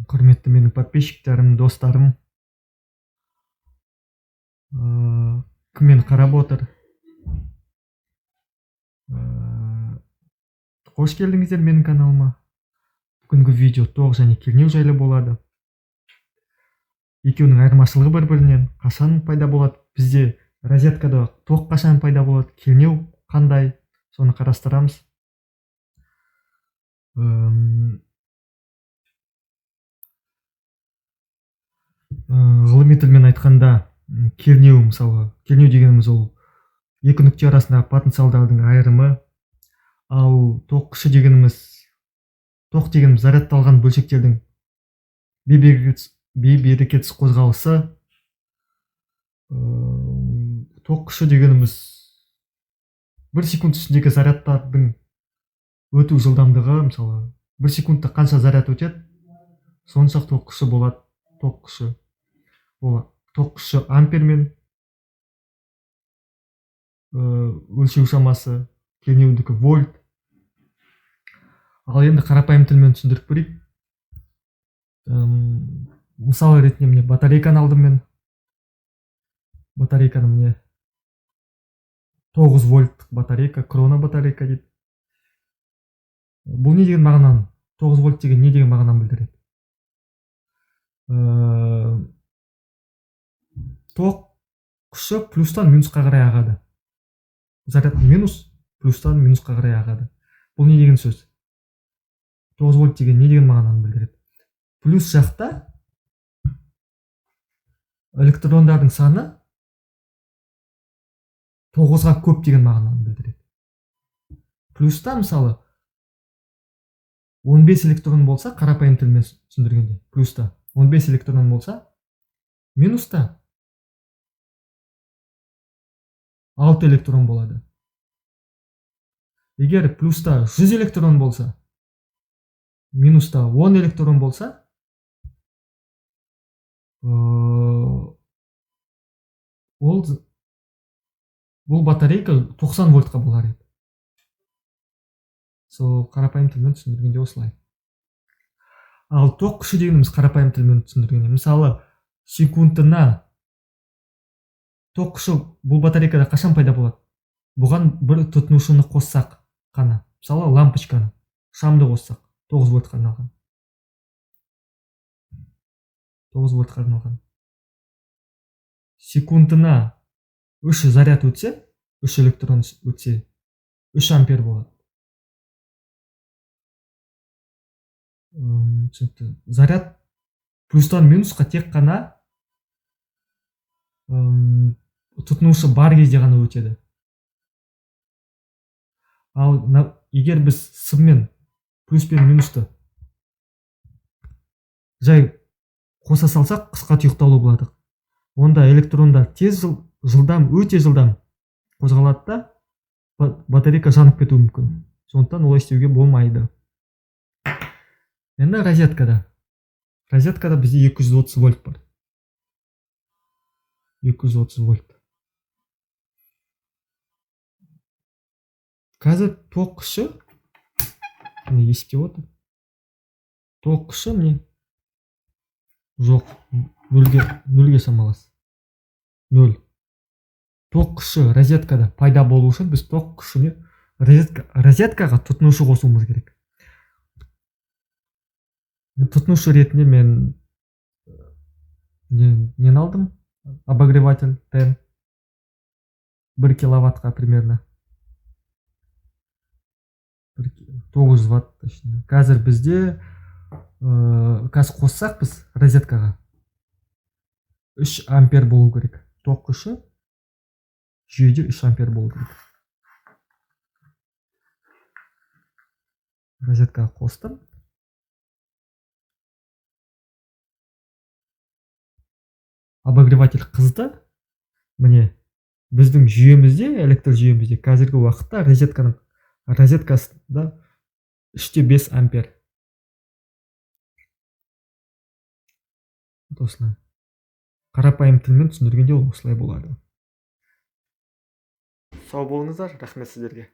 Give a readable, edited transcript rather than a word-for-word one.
Құрметті менің подписчиктерім, достарым, кім мені қарап отыр? Қош келдіңіздер менің каналыма. Бүгінгі видео тоқ және кернеу жайлы болады. Екеуінің айырмашылығы бір-бірінен. Қашан пайда болады? Бізде розеткада тоқ қашан пайда болады? Кернеу қандай? Соны қарастырамыз. Ғылыми тілмен айтқанда, кернеу мысалы, кернеу дегеніміз ол екі нүкте арасындағы потенциалдардың айырымы, ал тоқ күші дегеніміз, тоқ дегеніміз зарядталған бөлшектердің бейберекетсіз қозғалысы. Тоқ күші дегеніміз бір секунд ішіндегі зарядтардың өту жылдамдығы, мысалы бір секундта қанша заряд өтеді, сонша тоқ күші болады. Тоқ күші тоқ күші ампермен өлшеу шамасы, кернеудікі вольт. Ал енді қарапайым тілмен түсіндіріп берейік. Мысалы ретінде міне батарейканы алдым мен. Батарейканы міне 9 вольттық батарейка, крона батарейка дейді. Бұл не деген мағынаны? 9 вольт деген не деген мағынаны білдіреді? Тоқ күші плюстан минусқа қарай ағады. Заряд минус плюстан минусқа қарай ағады. Бұл не деген сөз? 9 вольт деген не деген мағынаны білдіреді? Плюс жақта электрондардың саны 9-ға көп деген мағынаны білдіреді. Плюста мысалы 15 электрон болса, қарапайым тілмен түсіндіргенде, плюста 15 электрон болса, минуста 6 электрон болады. Егер плюста 100 электрон болса, минуста 10 электрон болса, бұл батарейка 90 вольтқа болар еді. Сол қарапайым тілмен түсіндіргенде осылай. Ал тоқ күші дегеніміз қарапайым тілмен түсіндіргенде, мысалы секундына тоқ күші бұл батарейкада қашан пайда болады? Бұған бір тұтынушыны қоссақ қана, мысалы лампочканы, шамды қоссақ, 9 вольтқа арналған. 9 вольтқа арналған. Секундына 3 заряд өтсе, 3 электрон өтсе, 3 ампер болады. Заряд плюстан минусқа тек қана тұтынушы бар кезде ғана өтеді. Ал егер біз сыммен плюс пен минусты жай қоса салсақ, қысқа тұйықталу болады. Онда электрондар тез жылдам, өте жылдам қозғалады да батарейка жанып кетуі мүмкін. Сондықтан олай істеуге болмайды. Енді розеткада бізде 230 вольт бар. 230 вольт. Қазір тоқ күші, міне есептеп отыр. Тоқ күші міне жоқ, нөлге шамалас. 0. Тоқ күші розеткада пайда болу үшін біз тоқ күшіне розеткаға тұтынушы қосуымыз керек. Тұтынушы ретінде мен нені алдым? Обогреватель тен 1 киловаттқа примерно 900 ватт. Қазір бізде қазір қоссақ біз розеткаға 3 ампер болу керек. Тоқ күші жүйеде 3 ампер болу керек. Розеткаға қостым. Обогреватель қызды. Міне біздің жүйемізде, электр жүйемізде қазіргі уақытта розеткасында 3-5 ампер. Осылай. Қарапайым тілмен түсіндіргенде ол осылай болады. Сау болыңыздар, рахмет сіздерге.